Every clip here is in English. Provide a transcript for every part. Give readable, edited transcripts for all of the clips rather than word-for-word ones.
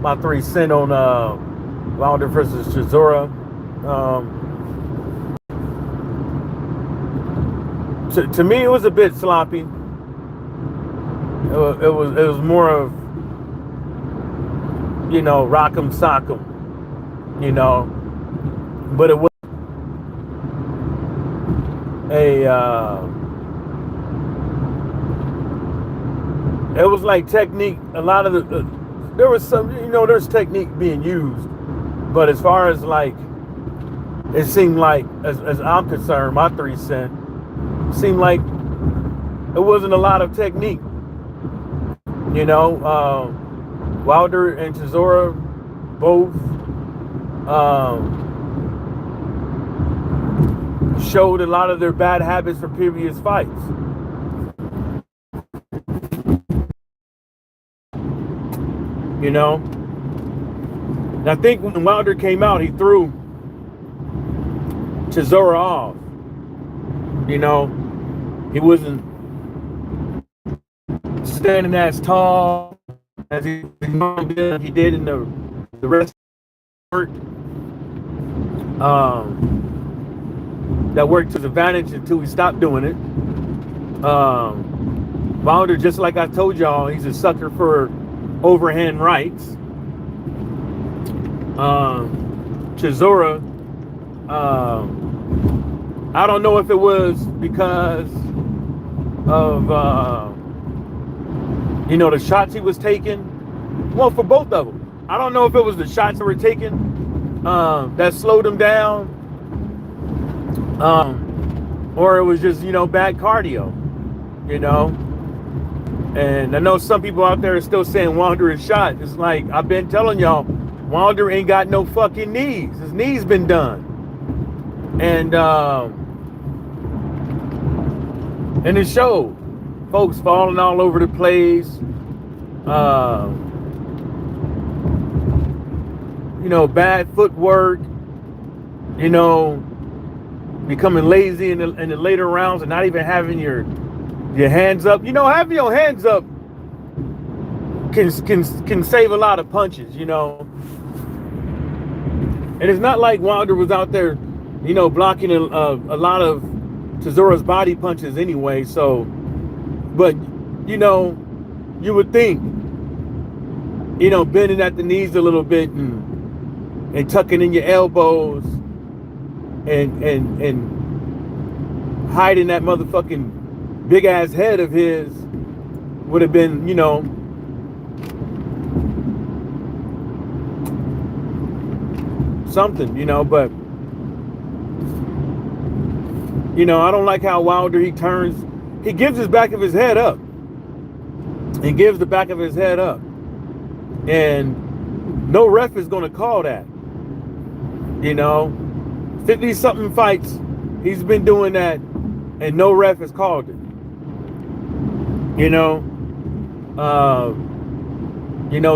my 3 cents on Wilder versus Chisora. To me, it was a bit sloppy. It was more of, rock'em sock'em, but it was a it was like technique. A lot of there was some, there's technique being used, but as far as like, it seemed like, as I'm concerned, my 3 cents seemed like it wasn't a lot of technique. Wilder and Chisora both showed a lot of their bad habits from previous fights. And I think when Wilder came out, he threw Chisora off. He wasn't standing as tall as he did in the rest of the work. That worked to his advantage until he stopped doing it. Wilder, just like I told y'all, he's a sucker for overhand rights. Chisora, I don't know if it was because of the shots he was taking. Well, for both of them, I don't know if it was the shots that were taken that slowed him down, or it was just bad cardio. And I know some people out there are still saying Wilder is shot. It's like, I've been telling y'all, Wilder ain't got no fucking knees. His knees been done. And it showed. Folks falling all over the place. Bad footwork. Becoming lazy in the later rounds and not even having your hands up. Having your hands up can save a lot of punches. And it's not like Wilder was out there, blocking a lot of Chisora's body punches anyway. So, but you would think, bending at the knees a little bit and tucking in your elbows and hiding that motherfucking big ass head of his would have been, something, but I don't like how Wilder, he gives his back of his head up. He gives the back of his head up. And no ref is going to call that. 50-something fights, he's been doing that, and no ref has called it.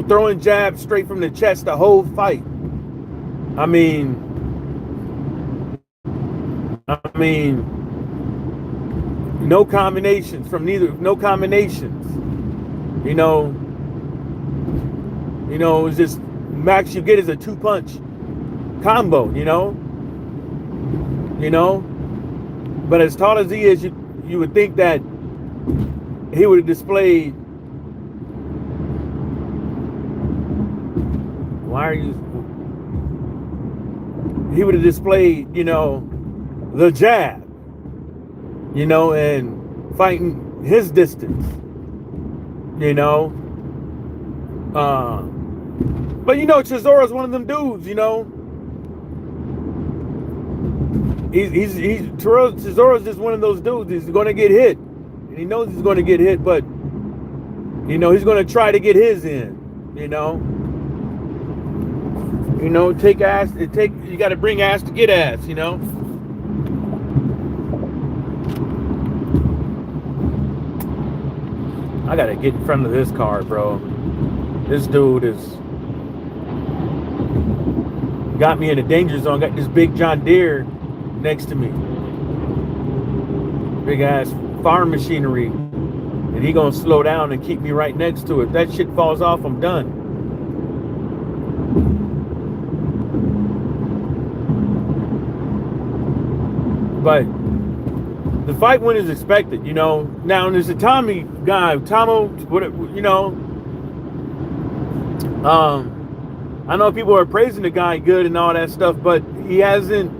Throwing jabs straight from the chest the whole fight. I mean, no combinations from neither. No combinations. It's just max you get is a 2-punch combo. But as tall as he is, you would think that he would have displayed. He would have displayed, the jab, and fighting his distance, But Chisora's one of them dudes, Chisora's just one of those dudes. He's going to get hit, and he knows he's going to get hit, but he's going to try to get his in, take ass. You got to bring ass to get ass, I got to get in front of this car, bro. This dude got me in a danger zone. Got this big John Deere next to me. Big ass farm machinery. And he gonna slow down and keep me right next to it. If that shit falls off, I'm done. But the fight win is expected, you know. Now there's a Tommy guy, Tomo, you know. I know people are praising the guy good and all that stuff, but he hasn't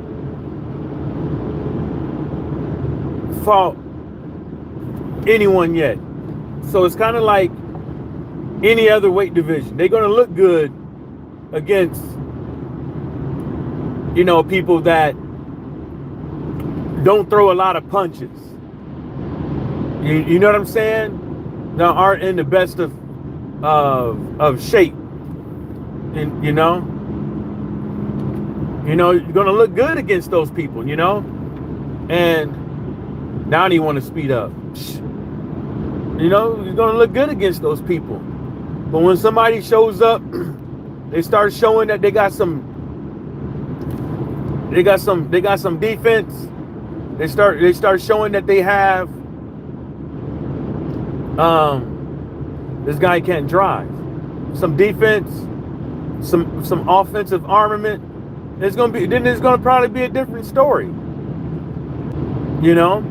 fought anyone yet. So it's kind of like any other weight division. They're going to look good against, you know, people that don't throw a lot of punches. You know what I'm saying? That aren't in the best of shape. And you're going to look good against those people, you know? And now they want to speed up. You know, you're going to look good against those people. But when somebody shows up, they start showing that they got some defense. They start showing that they have this guy can't drive. Some defense, some offensive armament. It's gonna probably be a different story. You know?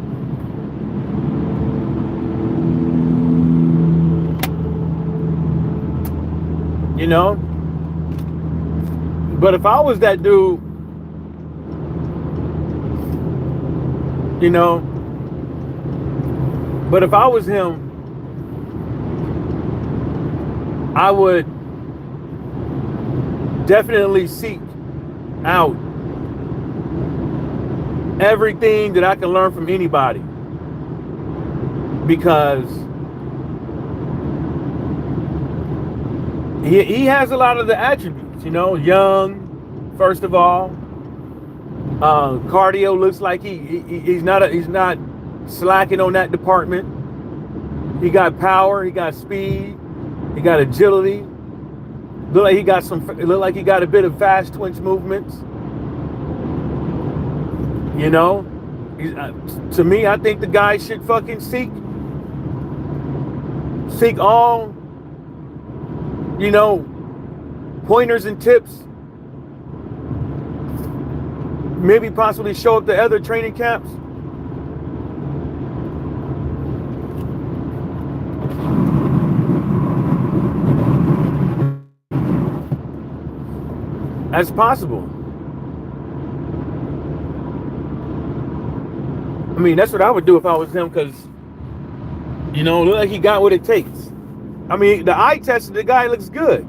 You know? But if I was that dude, you know, but if I was him, I would definitely seek out everything that I can learn from anybody, because he has a lot of the attributes, you know. Young, first of all. Cardio looks like he's not slacking on that department. He got power, he got speed, he got agility. Look like he got a bit of fast twitch movements. You know, to me, I think the guy should fucking seek all, you know, pointers and tips. Maybe possibly show up to other training camps. That's possible. I mean, that's what I would do if I was him, because, you know, look like he got what it takes. I mean, the eye test of the guy looks good.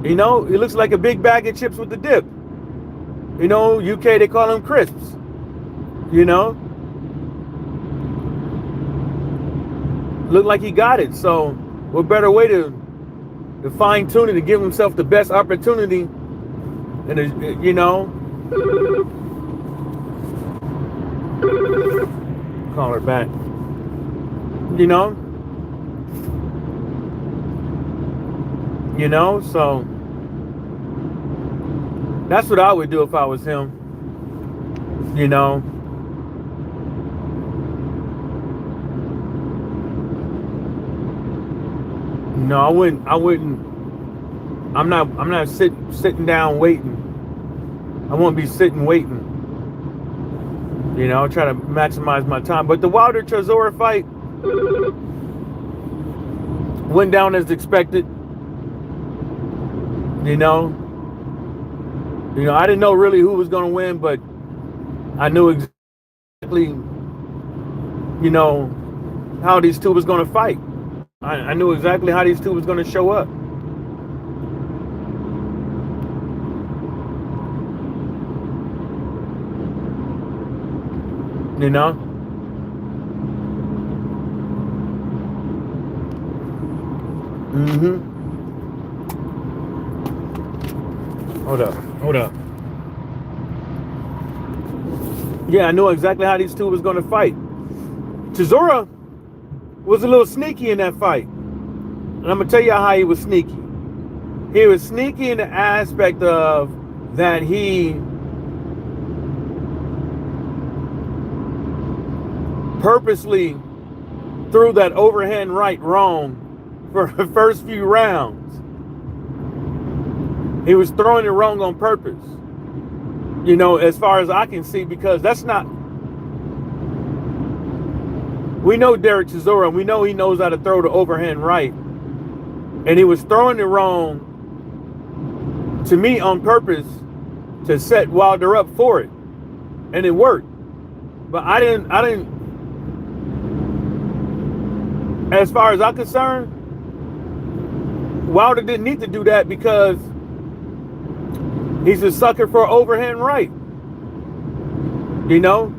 You know, he looks like a big bag of chips with the dip. You know, UK, they call them crisps. You know? Look like he got it. So, what better way to fine tune it, to give himself the best opportunity, and, you know? Call her back. You know? You know, so that's what I would do if I was him. You know? No, I wouldn't. I'm not sitting down waiting. I won't be sitting waiting. You know, try to maximize my time. But the Wilder Chisora fight went down as expected. You know, I didn't know really who was going to win, but I knew exactly, you know, how these two was going to fight. I knew exactly how these two was going to show up. You know? Mm-hmm. Hold up. Yeah, I knew exactly how these two was going to fight. Chisora was a little sneaky in that fight. And I'm going to tell you how he was sneaky. He was sneaky in the aspect of that he purposely threw that overhand right wrong for the first few rounds. He was throwing it wrong on purpose. You know, as far as I can see, because that's not we know Derek Chisora, and we know he knows how to throw the overhand right. And he was throwing it wrong, to me, on purpose, to set Wilder up for it. And it worked. But I didn't, as far as I'm concerned, Wilder didn't need to do that because he's a sucker for overhand right. You know?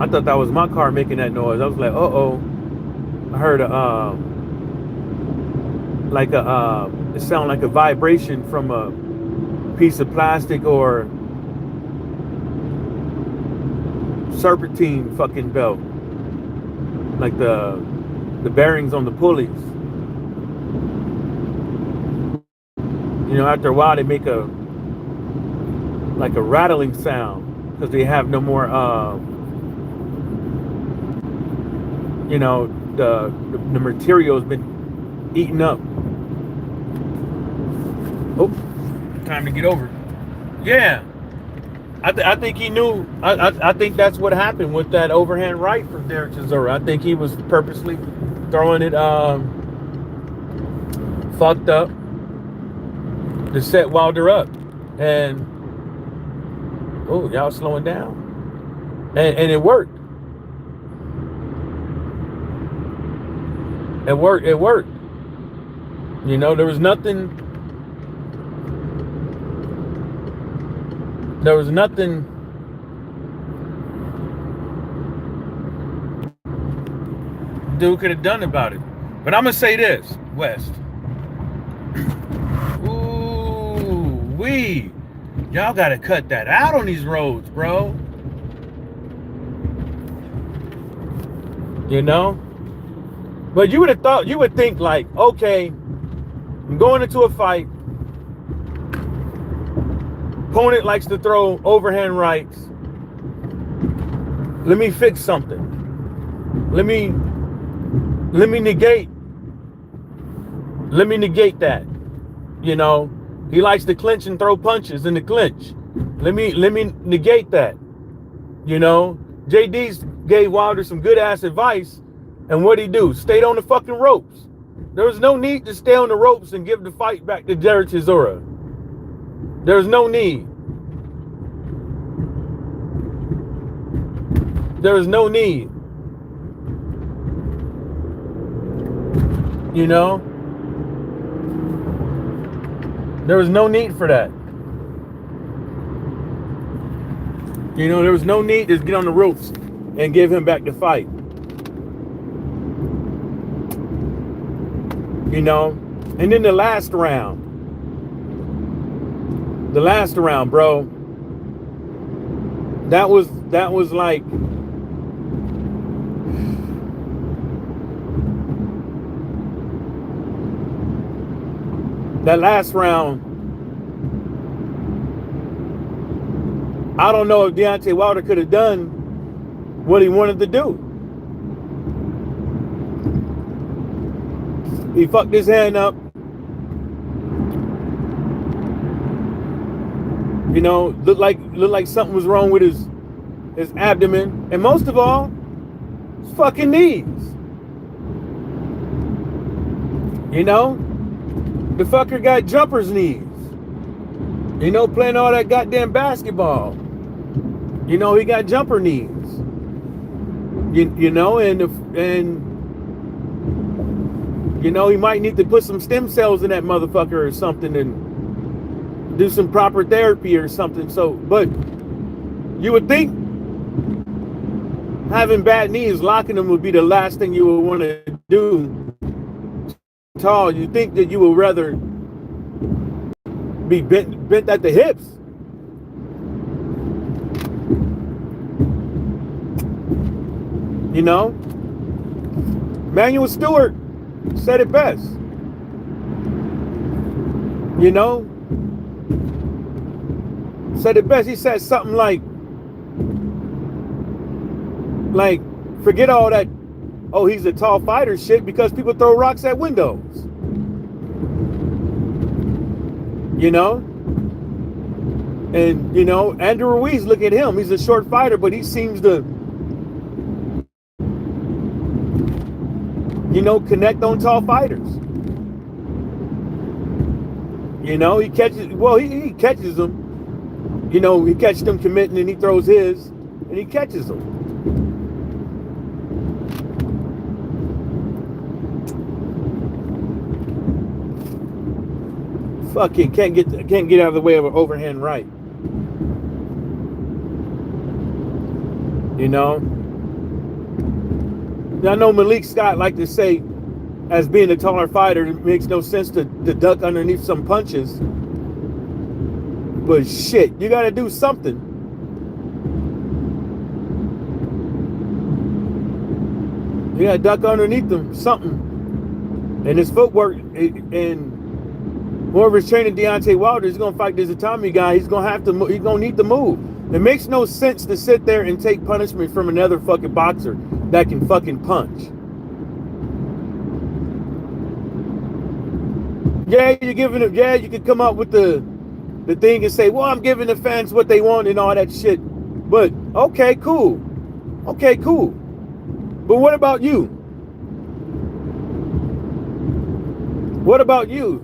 I thought that was my car making that noise. I was like, uh-oh. I heard it sounded like a vibration from a piece of plastic or serpentine fucking belt. Like the bearings on the pulleys. You know, after a while they make a rattling sound because they have no more you know, the material's been eaten up. Oh, time to get over. Yeah, I think he knew. I think that's what happened with that overhand right from Derek Chisora. I think he was purposely throwing it fucked up to set Wilder up. And oh, y'all slowing down. And it worked. It worked. You know, there was nothing dude could have done about it. But I'm gonna say this, West. Ooh, y'all gotta cut that out on these roads, bro. You know? But you would think like, okay, I'm going into a fight. Opponent likes to throw overhand rights. Let me fix something. Let me negate that. You know, he likes to clinch and throw punches in the clinch. Let me negate that. You know, JD's gave Wilder some good ass advice. And what'd he do? Stayed on the fucking ropes. There was no need to stay on the ropes and give the fight back to Derek Chisora. There's no need. There is no need. You know? There was no need for that. You know, there was no need to get on the ropes and give him back the fight. You know, and then the last round, bro, that was like, that last round, I don't know if Deontay Wilder could have done what he wanted to do. He fucked his hand up. You know, looked like something was wrong with his abdomen. And most of all, his fucking knees. You know? The fucker got jumper's knees. You know, playing all that goddamn basketball. You know, he got jumper knees. You know, and you know, he might need to put some stem cells in that motherfucker or something and do some proper therapy or something. So, but you would think having bad knees, locking them would be the last thing you would want to do. Tall, you think that you would rather be bent at the hips. You know? Manuel Stewart said it best. You know? Said it best. He said something like, forget all that, oh, he's a tall fighter shit, because people throw rocks at windows. You know? And, you know, Andrew Ruiz, look at him. He's a short fighter, but he seems to, you know, connect on tall fighters. You know, he catches, well, he catches them. You know, he catches them committing and he throws his and he catches them. Fucking can't get out of the way of an overhand right. You know? Now, I know Malik Scott like to say, as being a taller fighter, it makes no sense to duck underneath some punches. But shit, you got to do something. You got to duck underneath them, something. And his footwork, and whoever's training Deontay Wilder is going to fight this Itami guy. He's going to need to move. It makes no sense to sit there and take punishment from another fucking boxer that can fucking punch. Yeah, you're giving it. Yeah, you can come up with the thing and say, well, I'm giving the fans what they want and all that shit. But okay, cool. Okay, cool. But what about you? What about you?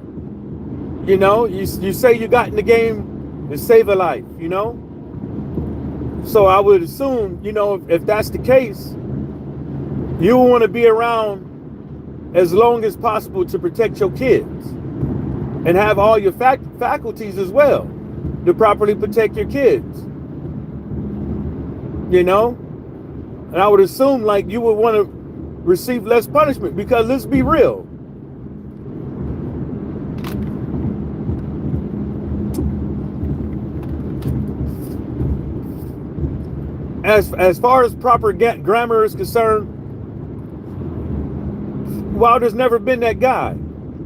You know, you say you got in the game to save a life, you know? So I would assume, you know, if that's the case, you want to be around as long as possible to protect your kids and have all your faculties as well to properly protect your kids. You know? And I would assume like you would want to receive less punishment because let's be real. As far as proper grammar is concerned, Wilder's never been that guy.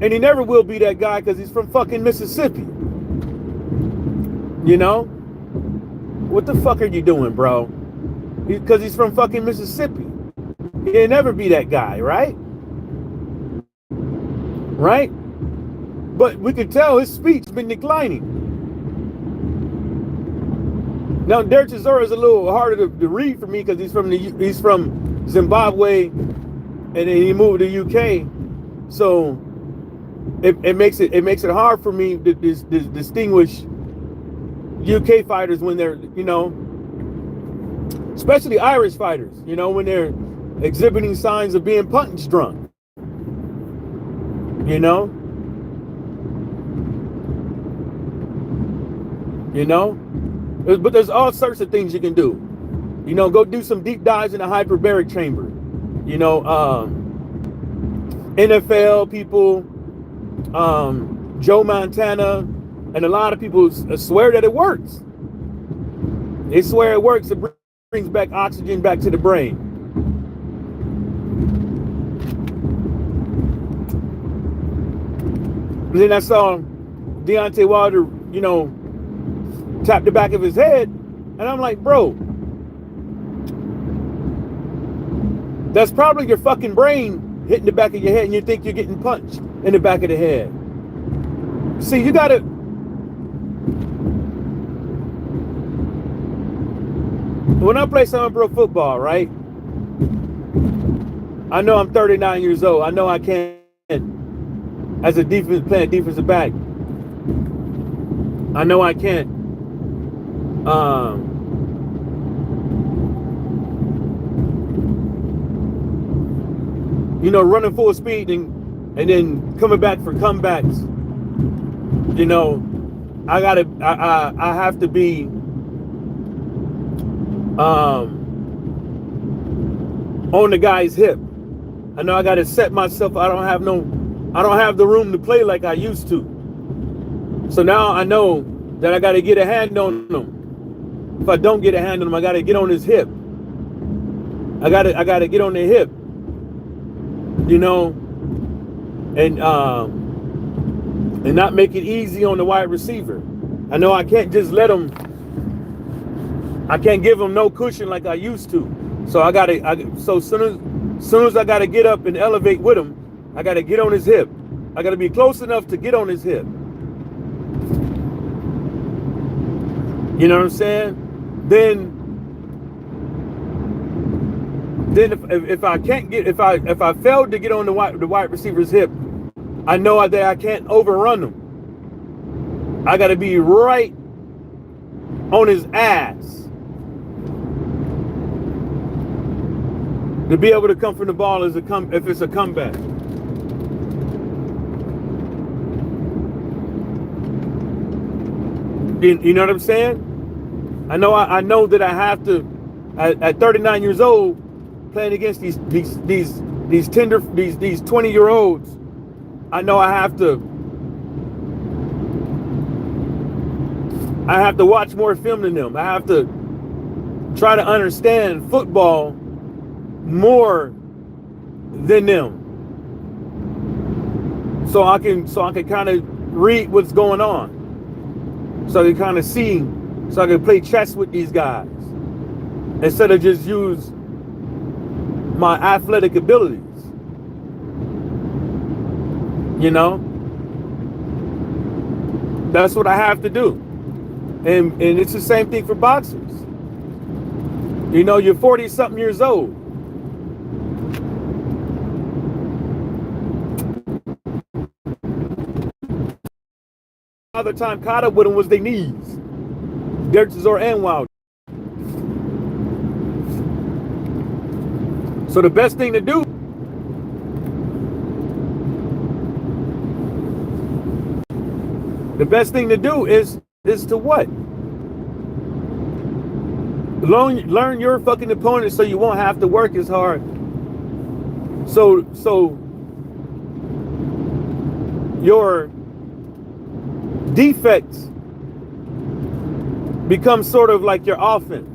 And he never will be that guy because he's from fucking Mississippi. You know? What the fuck are you doing, bro? Because he's from fucking Mississippi. He'll never be that guy, right? Right? But we can tell his speech's been declining. Now, Derek Chisora is a little harder to read for me because he's from Zimbabwe and then he moved to UK. So it makes it hard for me to distinguish UK fighters when they're, you know, especially Irish fighters, you know, when they're exhibiting signs of being punch drunk. You know? You know? But there's all sorts of things you can do. You know, go do some deep dives in a hyperbaric chamber. You know, NFL people, Joe Montana, and a lot of people swear that it works. They swear it works. It brings back oxygen back to the brain. And then I saw Deontay Wilder, you know, tap the back of his head, and I'm like, bro, that's probably your fucking brain hitting the back of your head, and you think you're getting punched in the back of the head. See, you gotta, when I play summer pro football, right? I know I'm 39 years old. I know I can, as a defense playing defensive back. I know I can. You know, running full speed and then coming back for comebacks. You know, I have to be on the guy's hip. I know I gotta set myself. I don't have the room to play like I used to. So now I know that I gotta get a hand on him. If I don't get a hand on him, I gotta get on his hip. I gotta get on the hip. You know, and not make it easy on the wide receiver. I know I can't just let him. I can't give him no cushion like I used to. So so soon as I gotta get up and elevate with him, I gotta get on his hip. I gotta be close enough to get on his hip. You know what I'm saying? Then if I can't get if I failed to get on the wide receiver's hip, I know that I can't overrun him. I got to be right on his ass to be able to come from the ball if it's a comeback. You know what I'm saying? I know that I have to at 39 years old, playing against these 20-year-olds. I know I have to watch more film than them. I have to try to understand football more than them, so I can kind of read what's going on, so I can kind of see, so I can play chess with these guys instead of just use my athletic abilities. You know, that's what I have to do, and it's the same thing for boxers. You know, you're 40-something years old. Other time caught up with them was their knees. Derek Chisora and Wilder. So the best thing to do is to what? Learn your fucking opponent so you won't have to work as hard. So your defects become sort of like your offense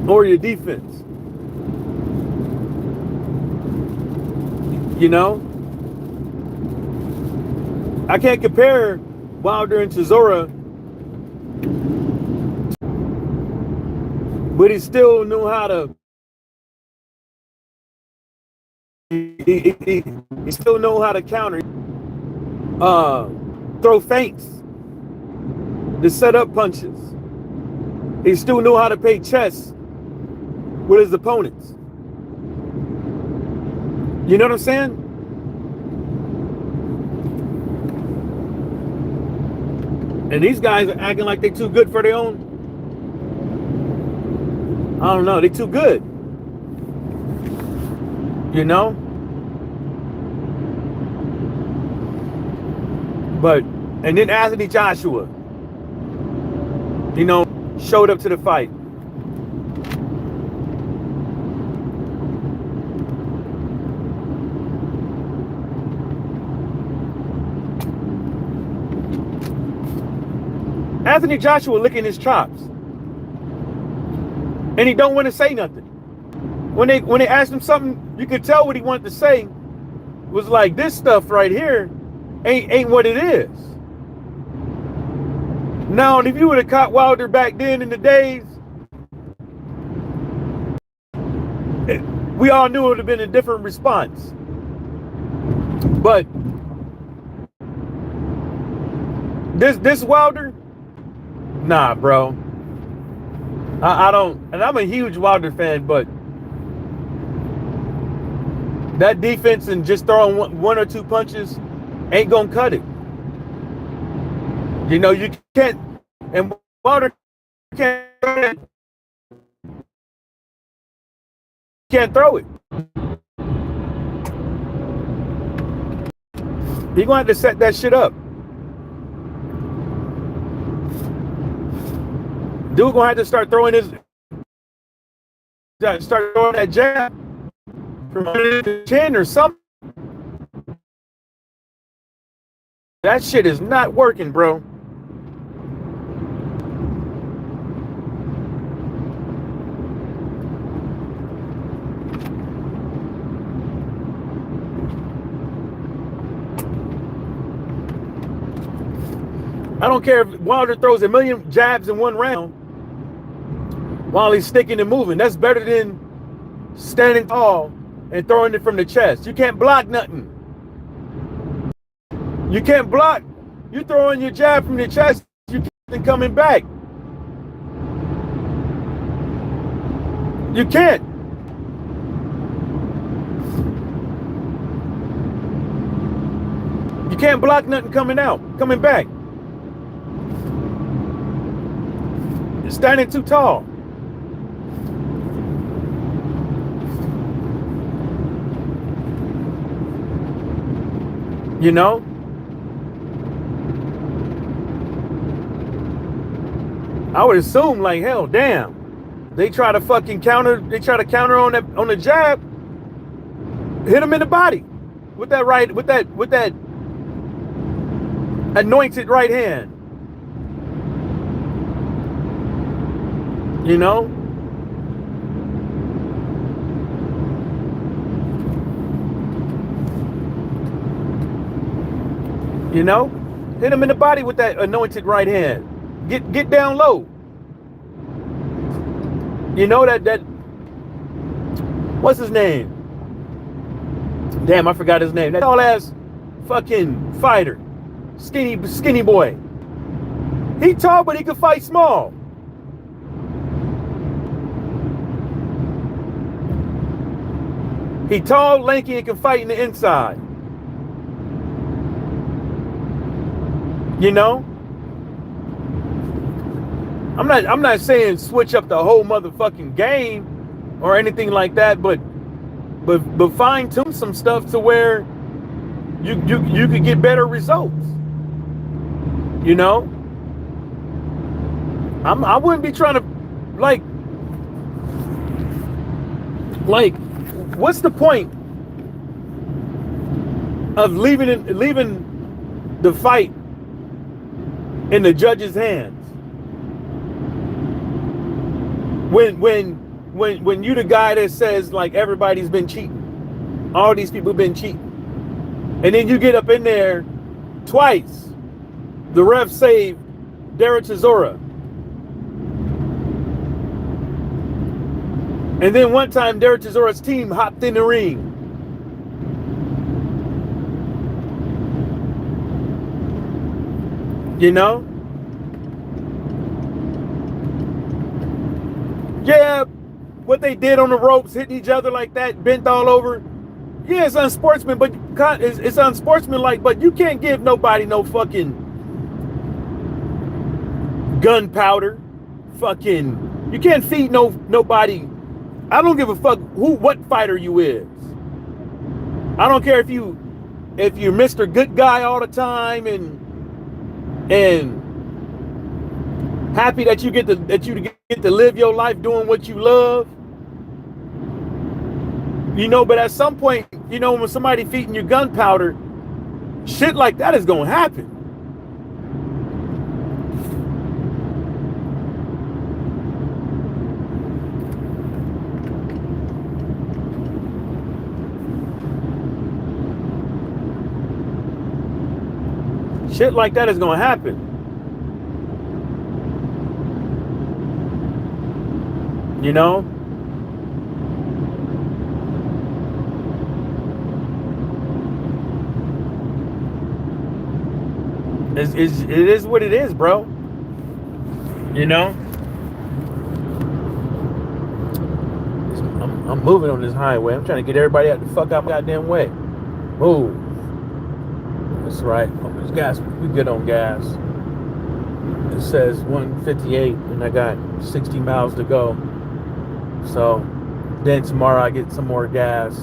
or your defense. You know? I can't compare Wilder and Chisora, but he still knew how to. He still know how to counter, throw feints, to set up punches. He still knew how to play chess with his opponents. You know what I'm saying? And these guys are acting like they're too good for their own. I don't know, they're too good. You know? But, and then Anthony Joshua, you know, showed up to the fight. Anthony Joshua licking his chops, and he don't want to say nothing. When they asked him something, you could tell what he wanted to say was like, this stuff right here ain't what it is. Now, if you would have caught Wilder back then in the days, we all knew it would have been a different response. But this Wilder, nah, bro. I don't, and I'm a huge Wilder fan, but that defense and just throwing one or two punches ain't gonna cut it. You know, you can't, and Wilder can't throw it. He's gonna have to set that shit up. Dude gonna have to start throwing that jab from under the chin or something. That shit is not working, bro. I don't care if Wilder throws a million jabs in one round while he's sticking and moving. That's better than standing tall and throwing it from the chest. You can't block nothing. You can't block You throwing your jab from your chest, you can't coming back. You can't. You can't block nothing coming back. You're standing too tall. You know? I would assume, like, hell, damn. They try to counter on the jab. Hit him in the body with that anointed right hand. You know? You know? Hit him in the body with that anointed right hand. Get down low. You know that what's his name? Damn, I forgot his name. That tall ass fucking fighter. Skinny boy. He tall, but he could fight small. He tall, lanky, and can fight in the inside. You know? I'm not saying switch up the whole motherfucking game or anything like that, but fine tune some stuff to where you could get better results. You know? I wouldn't be trying to like what's the point of leaving the fight in the judge's hands when you the guy that says like everybody's been cheating, all these people been cheating, and then you get up in there twice, the ref saved Chisora, and then one time Chisora's team hopped in the ring. You know? Yeah, what they did on the ropes, hitting each other like that, bent all over. Yeah, it's unsportsmanlike, but it's unsportsmanlike, but you can't give nobody no fucking gunpowder. Fucking, you can't feed nobody. I don't give a fuck what fighter you is. I don't care if you're Mr. Good Guy all the time and happy that you get to live your life doing what you love. You know, but at some point, you know, when somebody feeding you gunpowder, shit like that is gonna happen. Shit like that is gonna happen. You know? It is what it is, bro. You know? I'm moving on this highway. I'm trying to get everybody out the fuck out my goddamn way. Move. That's right. There's gas. We good on gas. It says 158 and I got 60 miles to go. So then tomorrow I get some more gas.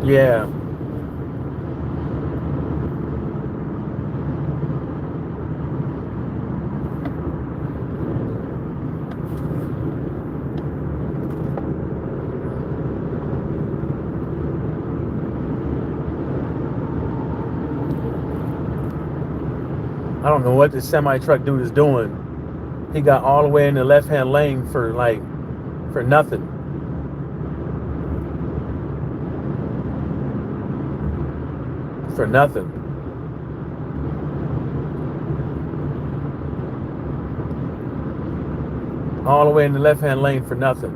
Yeah. I don't know what this semi-truck dude is doing. He got all the way in the left-hand lane for nothing. For nothing. All the way in the left-hand lane for nothing.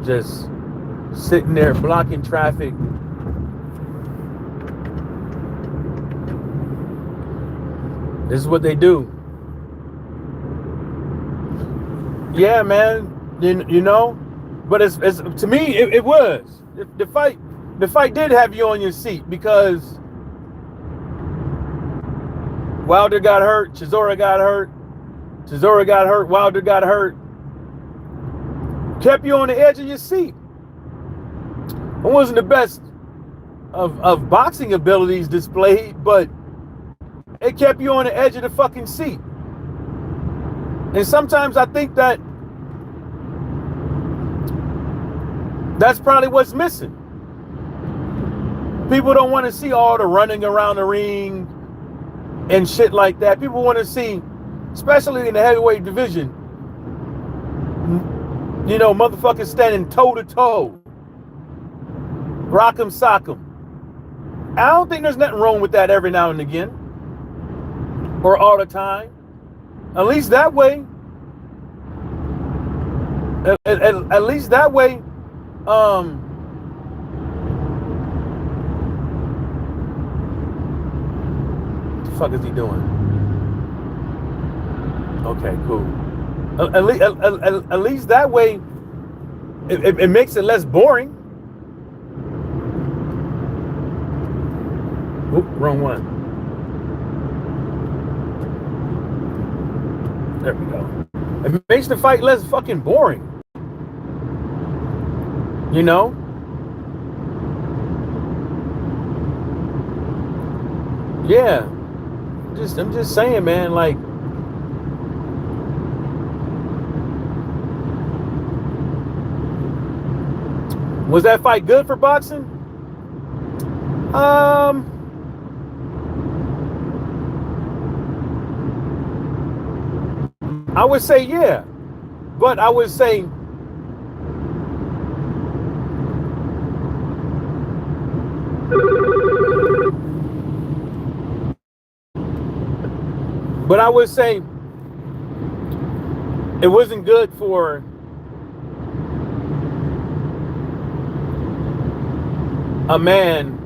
Just sitting there blocking traffic. This is what they do. Yeah, man. You know, but it's to me it was the fight. The fight did have you on your seat because Wilder got hurt, Chisora got hurt, Wilder got hurt. Kept you on the edge of your seat. It wasn't the best of boxing abilities displayed, but it kept you on the edge of the fucking seat. And sometimes I think that's probably what's missing. People don't want to see all the running around the ring and shit like that. People want to see, especially in the heavyweight division, you know, motherfuckers standing toe to toe. Rock'em sock'em. I don't think there's nothing wrong with that every now and again. Or all the time. At least that way. At least that way. What the fuck is he doing? Okay, cool. At least that way, it makes it less boring. Oop, wrong one. There we go. It makes the fight less fucking boring. You know? Yeah. I'm just saying, man, like, was that fight good for boxing? I would say yeah. But I would say it wasn't good for a man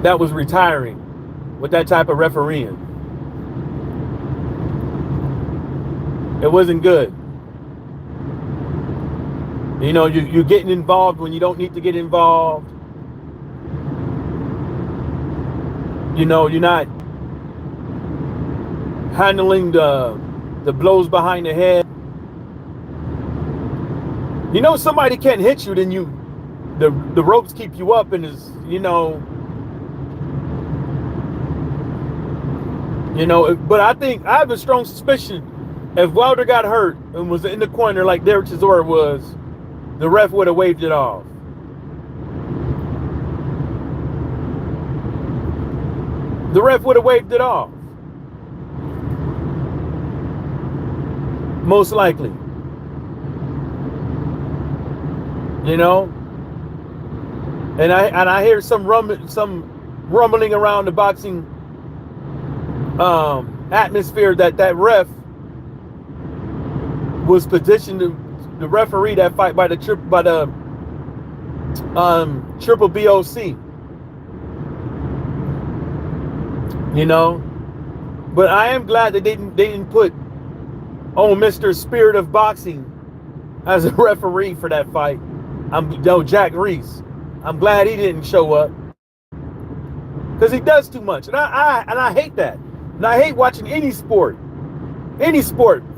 that was retiring with that type of refereeing. It wasn't good. You know, you're getting involved when you don't need to get involved. You know, you're not handling the blows behind the head. You know, somebody can't hit you, then the ropes keep you up, and is, you know, but I think I have a strong suspicion if Wilder got hurt and was in the corner like Derek Chisora was, the ref would have waved it off. The ref would have waved it off. Most likely. You know? And I hear some rumbling around the boxing atmosphere that ref was petitioned to referee that fight by the triple BOC. You know, but I am glad that they didn't put Mr. Spirit of Boxing as a referee for that fight. Jack Reese. I'm glad he didn't show up because he does too much, and I hate that. And I hate watching any sport,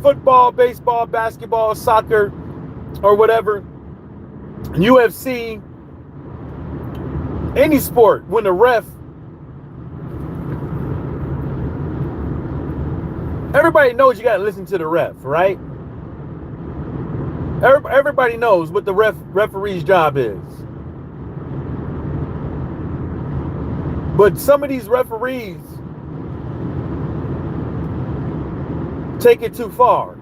football, baseball, basketball, soccer, or whatever, UFC, any sport, when the ref, everybody knows you got to listen to the ref, right? Everybody knows what the referee's job is. But some of these referees take it too far.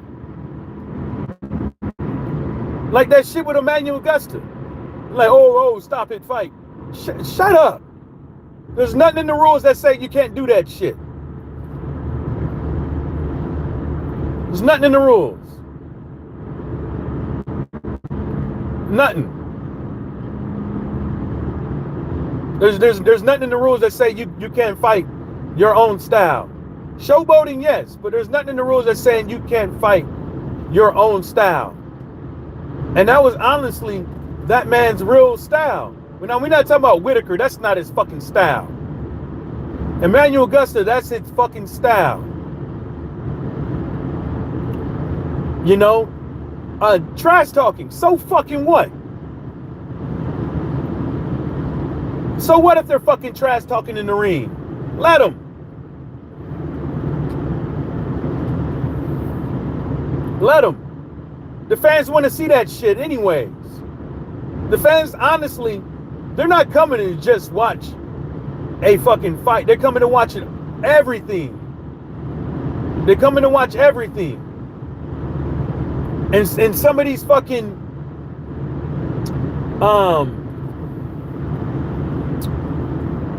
Like that shit with Emmanuel Augusta. Like, oh, stop it, fight. Shut up. There's nothing in the rules that say you can't do that shit. There's nothing in the rules. Nothing. There's nothing in the rules that say you can't fight your own style. Showboating, yes, but there's nothing in the rules that saying you can't fight your own style. And that was honestly that man's real style. Now, we're not talking about Whitaker. That's not his fucking style. Emmanuel Augusta, that's his fucking style. You know? Trash talking. So fucking what? So what if they're fucking trash talking in the ring? Let them. Let them. The fans want to see that shit anyways. The fans, honestly, they're not coming to just watch a fucking fight. They're coming to watch everything. They're coming to watch everything. And some of these fucking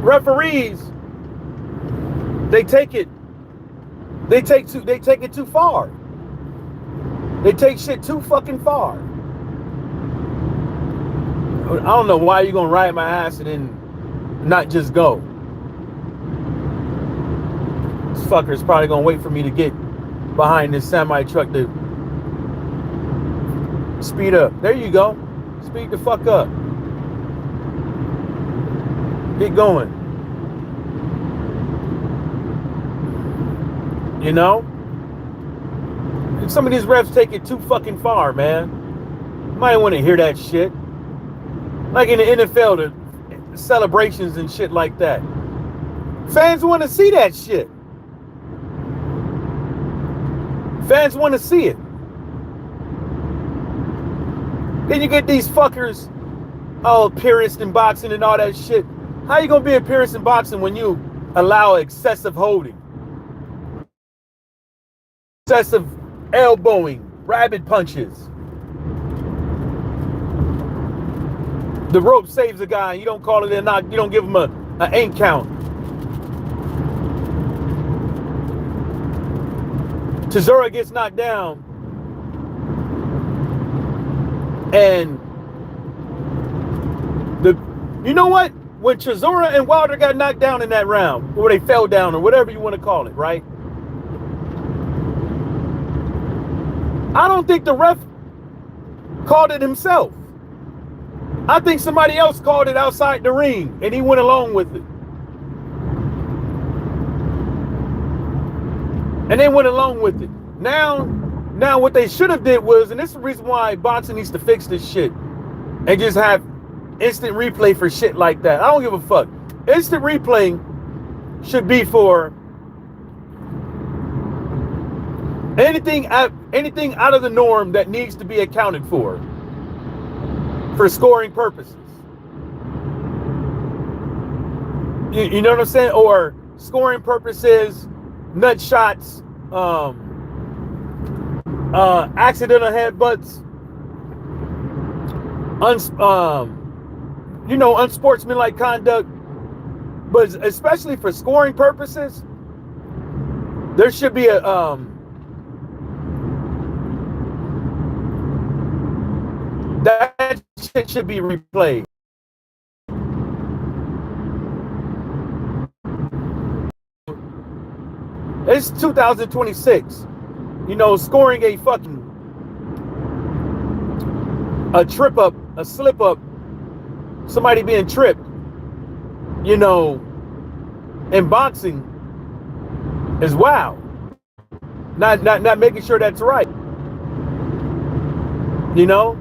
referees, they take it too far. They take shit too fucking far. I don't know why you're gonna ride my ass and then not just go. This fucker's probably gonna wait for me to get behind this semi truck to speed up. There you go. Speed the fuck up. Get going. You know? And some of these refs take it too fucking far, man. You might want to hear that shit. Like in the NFL, the celebrations and shit like that. Fans want to see that shit. Fans want to see it. Then you get these fuckers, all purists in boxing and all that shit. How you gonna be a purist in boxing when you allow excessive holding? Excessive elbowing, rabbit punches. The rope saves a guy, you don't call it a knock, you don't give him an 8 count. Chisora gets knocked down. And you know what? When Chisora and Wilder got knocked down in that round, or they fell down, or whatever you want to call it, right? I don't think the ref called it himself. I think somebody else called it outside the ring, and he went along with it. And they went along with it. Now what they should have did was, and this is the reason why boxing needs to fix this shit, and just have instant replay for shit like that. I don't give a fuck. Instant replay should be for anything out of the norm that needs to be accounted for scoring purposes. You know what I'm saying? Or scoring purposes, nut shots, accidental headbutts, unsportsmanlike conduct. But especially for scoring purposes, there should be a that shit should be replayed. It's 2026. You know, scoring a trip up, a slip up, somebody being tripped, you know, in boxing is wow. Not making sure that's right. You know?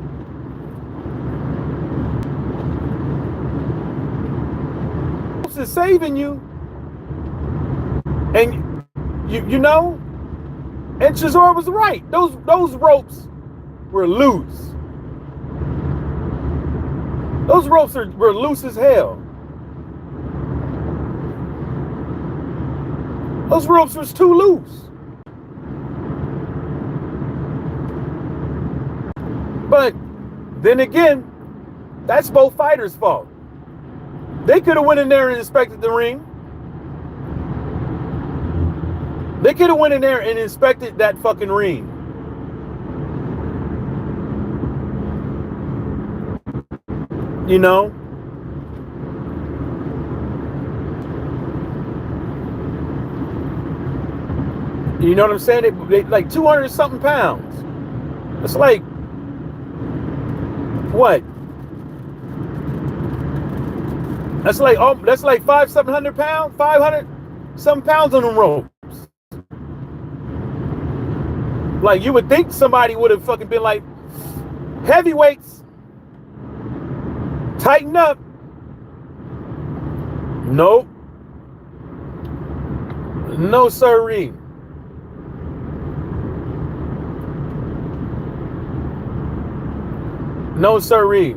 Is saving you, and you know, and Chisora was right. Those ropes were loose. Those ropes were loose as hell. Those ropes was too loose. But then again, that's both fighters' fault. They could have went in there and inspected the ring. They could have went in there and inspected that fucking ring. You know? You know what I'm saying? They like 200 something pounds. It's like, what? That's like 700 pounds, 500 some pounds on them ropes. Like, you would think somebody would have fucking been like, heavyweights, tighten up. Nope. No siree. No siree.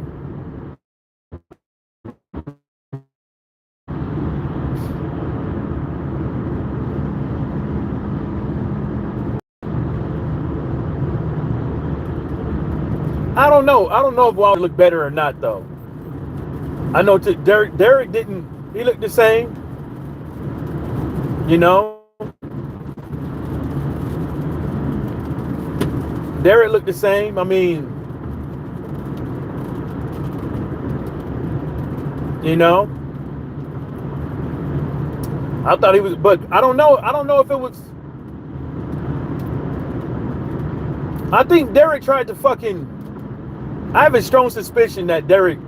I don't know. I don't know if Wilder looked better or not, though. I know Derek didn't. He looked the same. You know? Derek looked the same. I mean, you know? I thought he was, but I don't know. I don't know if it was. I think Derek tried to fucking. I have a strong suspicion that Derek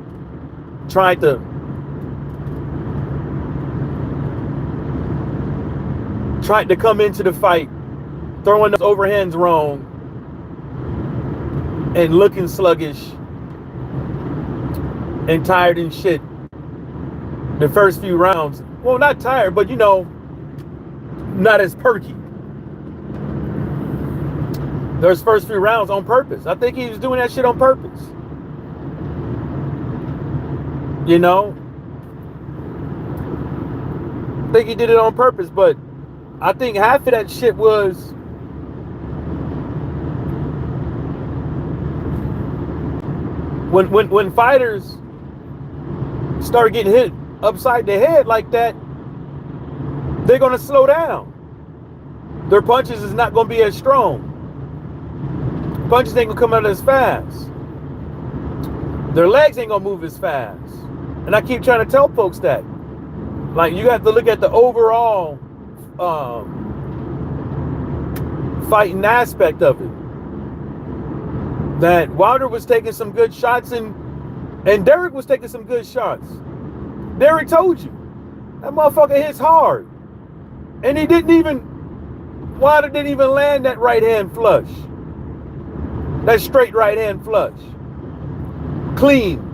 tried to come into the fight throwing those overhands wrong and looking sluggish and tired and shit the first few rounds. Well, not tired, but you know, not as perky. Those first few rounds on purpose. I think he was doing that shit on purpose. You know? I think he did it on purpose, but I think half of that shit was when fighters start getting hit upside the head like that, they're gonna slow down. Their punches is not gonna be as strong. Punches ain't gonna come out as fast. Their legs ain't gonna move as fast. And I keep trying to tell folks that. Like, you have to look at the overall fighting aspect of it. That Wilder was taking some good shots and Derek was taking some good shots. Derek told you. That motherfucker hits hard. And Wilder didn't even land that right hand flush. That straight right hand flush. Clean.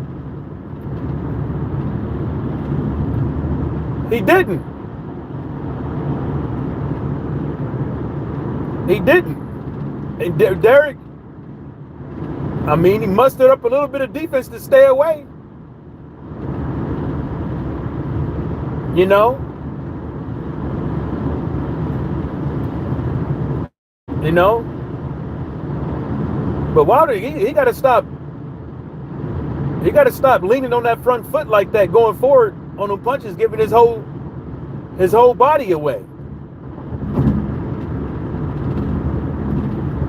He didn't. He didn't. And Derek, I mean, he mustered up a little bit of defense to stay away. You know? You know? But Wilder, he got to stop. He got to stop leaning on that front foot like that, going forward on them punches, giving his whole body away.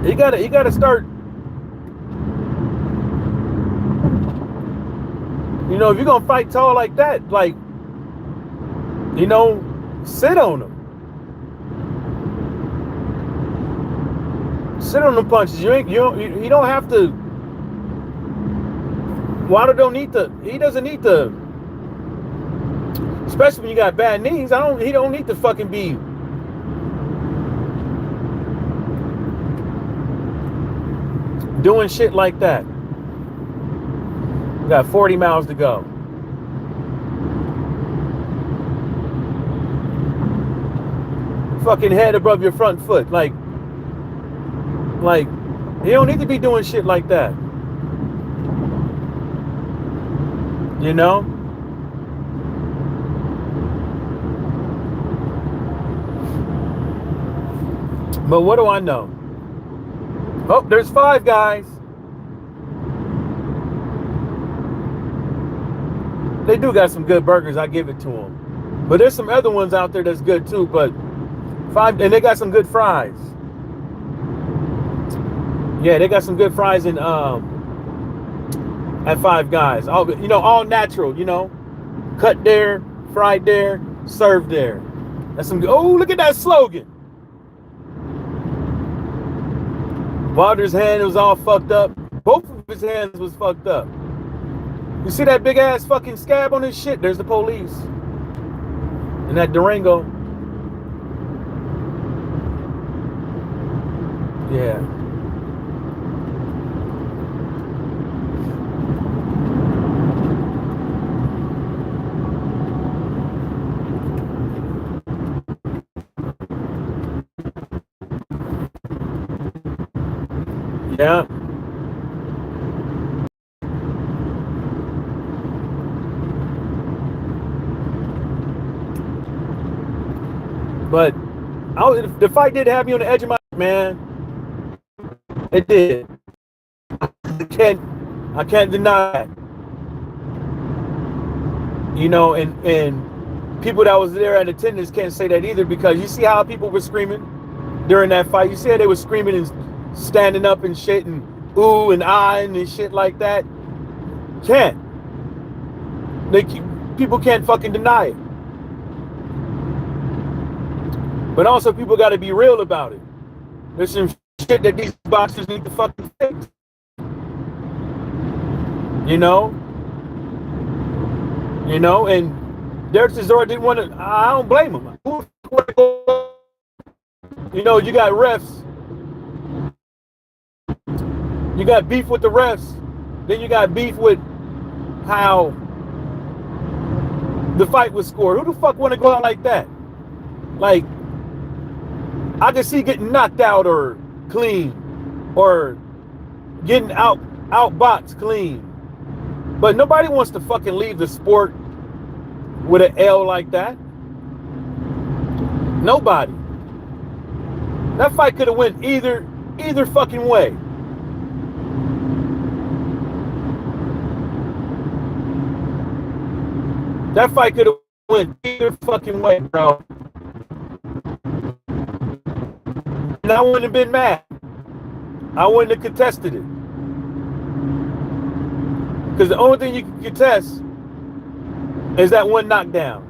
He got to start. You know, if you're gonna fight tall like that, like, you know, sit on them. Sit on the punches. You don't have to. Wilder he doesn't need to, especially when you got bad knees. He don't need to fucking be doing shit like that. We got 40 miles to go. Fucking head above your front foot. Like, you don't need to be doing shit like that. You know? But what do I know? Oh, there's 5 guys. They do got some good burgers. I give it to them. But there's some other ones out there that's good too. But and they got some good fries. Yeah, they got some good fries in at Five Guys. All all natural. Cut there, fried there, served there. That's some. Oh, look at that slogan. Walter's hand was all fucked up. Both of his hands was fucked up. You see that big ass fucking scab on his shit? There's the police. And that Durango. Yeah. Yeah. But the fight did have me on the edge of my man. It did. I can't deny that. And people that was there at attendance can't say that either, because you see how people were screaming during that fight. You see how they were screaming and standing up and shit and ooh and ah and shit like that. Can't. People can't fucking deny it. But also people got to be real about it. There's some shit that these boxers need to fucking fix. And Derek Chisora didn't want to. I don't blame him. You got refs. You got beef with the refs. Then you got beef with how the fight was scored. Who the fuck want to go out like that? Like, I can see getting knocked out or clean, or getting outboxed clean. But nobody wants to fucking leave the sport with an L like that. Nobody. That fight could have went either fucking way. That fight could have went either fucking way, bro. And I wouldn't have been mad. I wouldn't have contested it. Because the only thing you can contest is that one knockdown.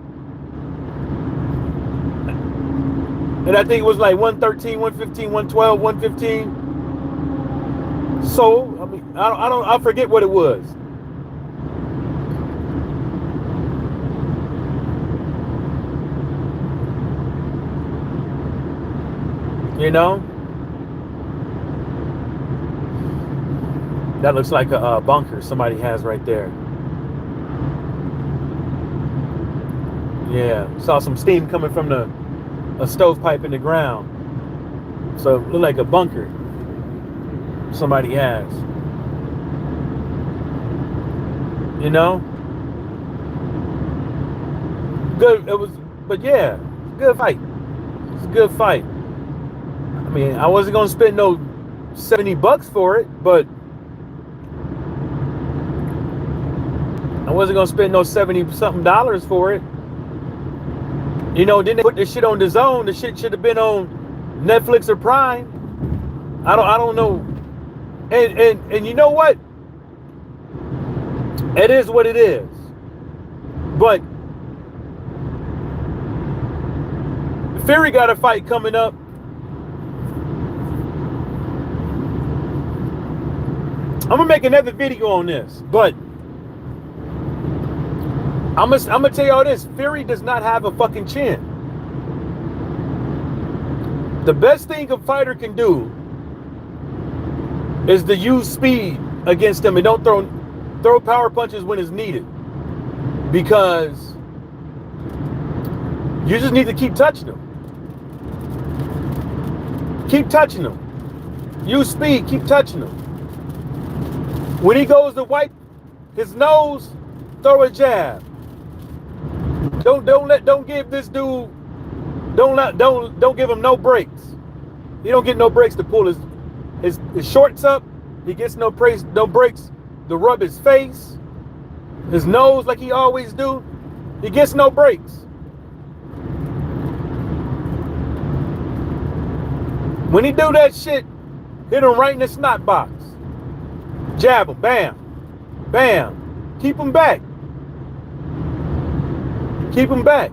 And I think it was like 113, 115, 112, 115. So, I mean, I forget what it was. That looks like a bunker somebody has right there. Yeah, saw some steam coming from a stovepipe in the ground. So it looked like a bunker somebody has. Good. It was, but yeah, good fight. It's a good fight. I mean, I wasn't gonna spend no $70 for it, but I wasn't gonna spend no $70-something for it. Then they put this shit on DAZN. The shit should have been on Netflix or Prime. I don't know. And you know what? It is what it is. But Fury got a fight coming up. I'm gonna make another video on this, but I'm gonna tell y'all this: Fury does not have a fucking chin. The best thing a fighter can do is to use speed against him and don't throw power punches when it's needed, because you just need to keep touching him. Keep touching him. Use speed. Keep touching him. When he goes to wipe his nose, throw a jab. Don't give this dude. Don't give him no breaks. He don't get no breaks to pull his shorts up. He gets no breaks to rub his face. his nose like he always do, he gets no breaks. When he do that shit, hit him right in the snot box. Jab him, bam, bam. Keep him back. Keep him back.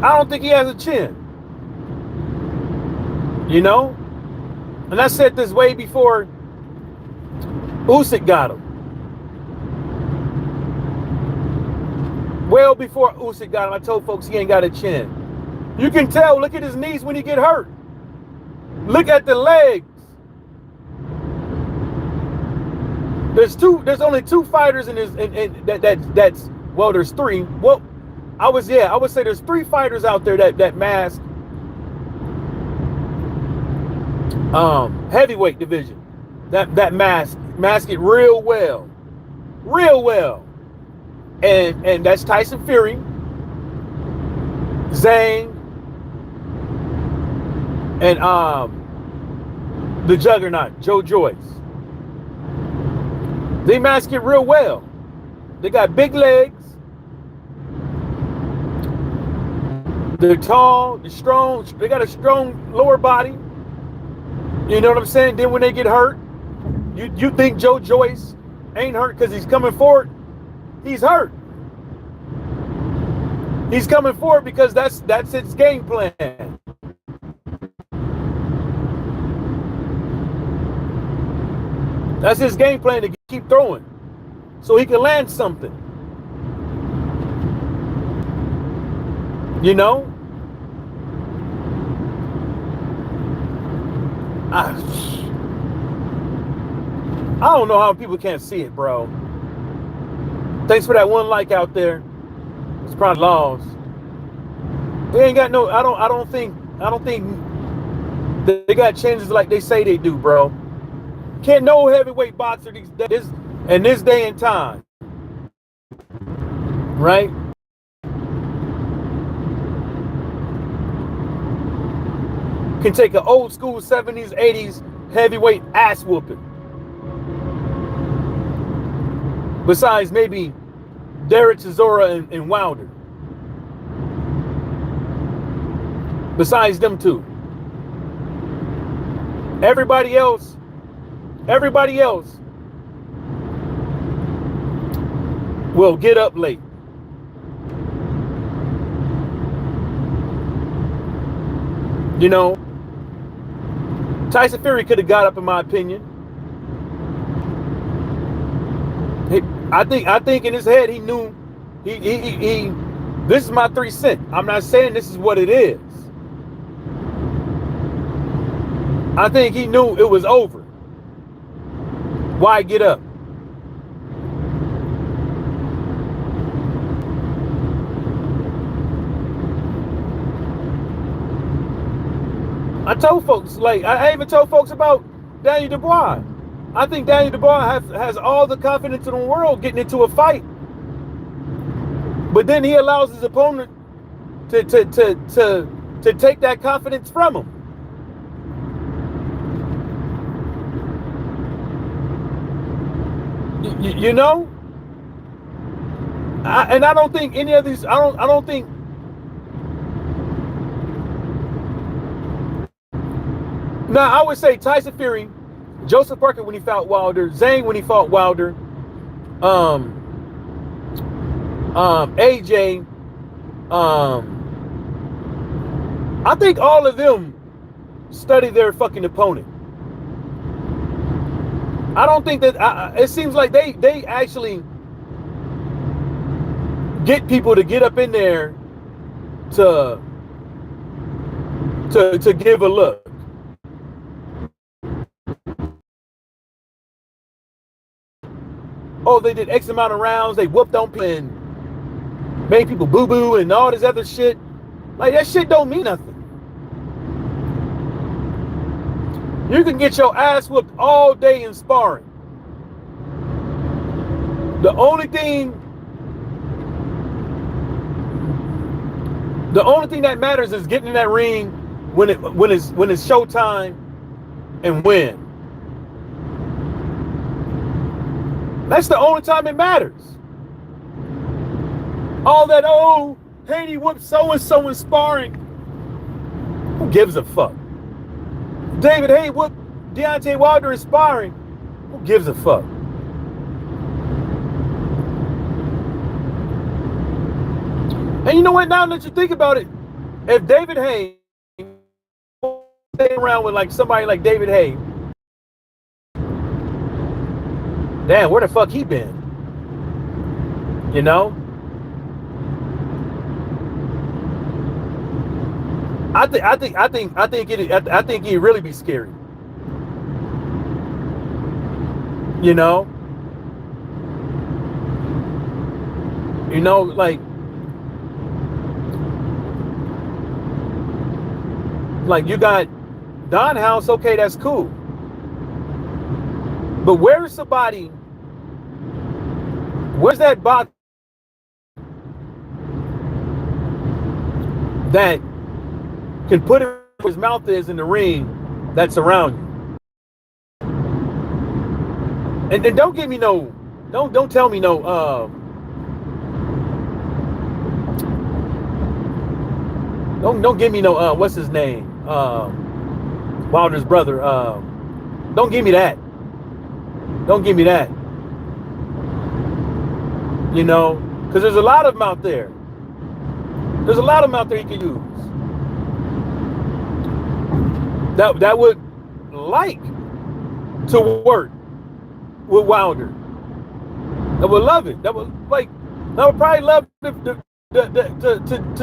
I don't think he has a chin. You know? And I said this way before Usyk got him. Well before Usyk got him, I told folks he ain't got a chin. You can tell, look at his knees when he get hurt. Look at the legs. There's only two fighters in his that's well, there's three. Well, I would say there's three fighters out there that mask heavyweight division. That mask it real well. Real well. And that's Tyson Fury, Zhang, and the juggernaut, Joe Joyce. They mask it real well. They got big legs. They're tall, they're strong. They got a strong lower body. You know what I'm saying? Then when they get hurt, you think Joe Joyce ain't hurt because he's coming forward. He's hurt. He's coming forward because that's his game plan. That's his game plan, to keep throwing so he can land something. You know? I don't know how people can't see it, bro. Thanks for that one like out there. It's probably lost. They ain't got no. I don't think they got changes like they say they do, bro. Can't no heavyweight boxer this day and time, right? Can take an old school 70s, 80s heavyweight ass whooping. Besides maybe Derek Chisora and Wilder. Besides them two. Everybody else will get up late. You know, Tyson Fury could have got up, in my opinion. I think in his head he knew he this is my 3 cents. I'm not saying this is what it is. I think he knew it was over. Why get up? I told folks, like, I even told folks about Daniel Dubois. I think Daniel Dubois has all the confidence in the world getting into a fight. But then he allows his opponent to take that confidence from him. You know? I don't think any of these, I don't think now, I would say Tyson Fury, Joseph Parker when he fought Wilder, Zhang when he fought Wilder, AJ, I think all of them study their fucking opponent. I don't think that, it seems like they actually get people to get up in there to give a look. Oh, they did X amount of rounds, they whooped on people and made people boo-boo and all this other shit. Like, that shit don't mean nothing. You can get your ass whooped all day in sparring. The only thing that matters is getting in that ring when it's showtime and win. That's the only time it matters. All that, oh, Haney whooped so-and-so in sparring. Who gives a fuck? David Haye whooped Deontay Wilder in sparring. Who gives a fuck? And you know what? Now that you think about it, if David Haye stay around with like somebody like David Haye, damn, where the fuck he been? You know? I think he'd really be scary. You know? Like you got Don House, okay, that's cool. But where's that box that can put it where his mouth is in the ring that's around you? And don't give me no, don't tell me no, don't give me no, what's his name? Wilder's brother. Don't give me that. Don't give me that. You know, because there's a lot of them out there. There's a lot of them out there you can use. That would like to work with Wilder. That would love it. That would probably love to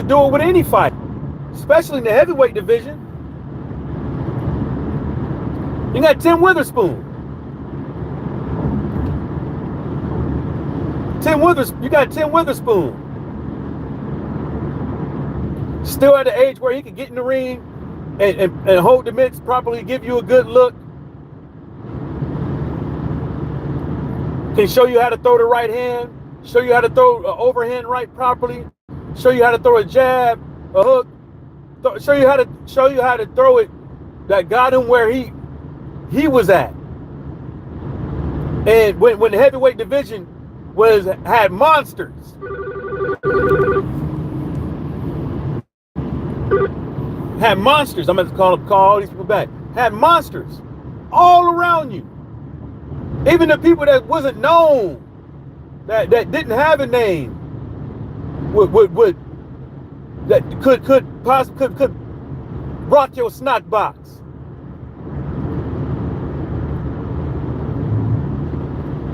do it with any fight, especially in the heavyweight division. You got Tim Witherspoon. You got Tim Witherspoon. Still at the age where he can get in the ring and hold the mitts properly, give you a good look. Can show you how to throw the right hand, show you how to throw an overhand right properly, show you how to throw a jab, a hook, show you how to throw it that got him where he was at. And when the heavyweight division had monsters. Had monsters. I'm going to call all these people back. Had monsters all around you. Even the people that wasn't known, that didn't have a name, that could rock your snot box.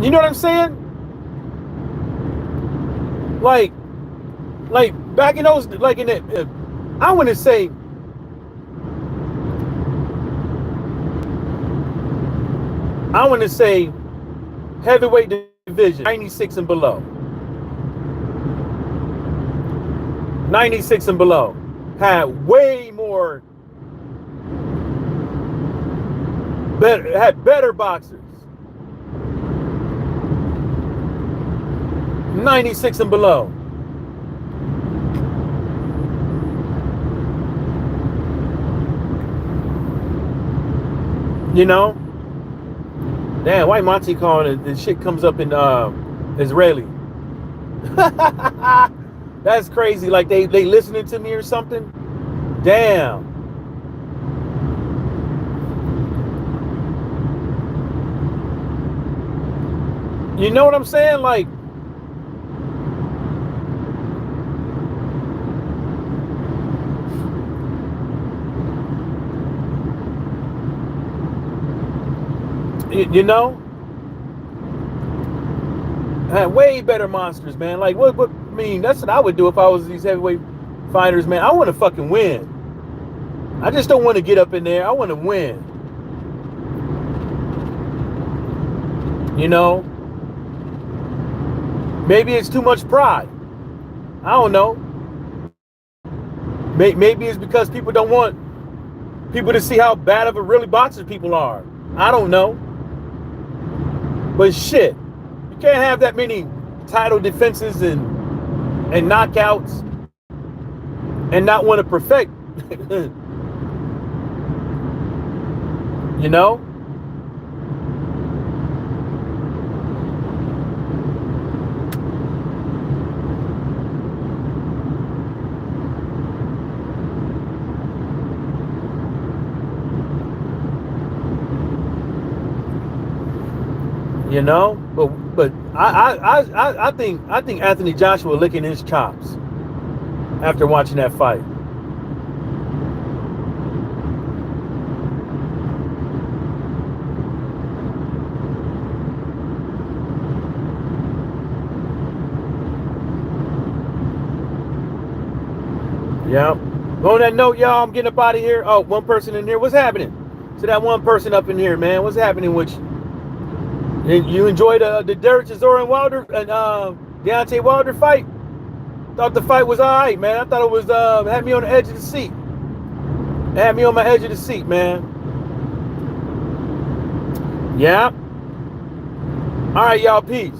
You know what I'm saying? Like back in those, like in the, I want to say, heavyweight division, 96 and below. 96 and below had way more, had better boxers. 96 and below. You know? Damn, why Monty calling it? The shit comes up in Israeli. That's crazy. Like they listening to me or something? Damn. You know what I'm saying? Like, you know, had way better monsters, man. Like, what? I mean, that's what I would do if I was these heavyweight fighters, man. I want to fucking win. I just don't want to get up in there. I want to win. You know, maybe it's too much pride. I don't know. Maybe it's because people don't want people to see how bad of a really boxer people are. I don't know. But shit, you can't have that many title defenses and knockouts and not want to perfect. You know? You know, but I think Anthony Joshua licking his chops after watching that fight. Yeah. On that note, y'all, I'm getting up out of here. Oh, one person in here. What's happening? So that one person up in here, man. What's happening with you? You enjoyed the Derek Chisora and Wilder and Deontay Wilder fight? Thought the fight was all right, man. I thought it was had me on the edge of the seat. Had me on my edge of the seat, man. Yeah. All right, y'all. Peace.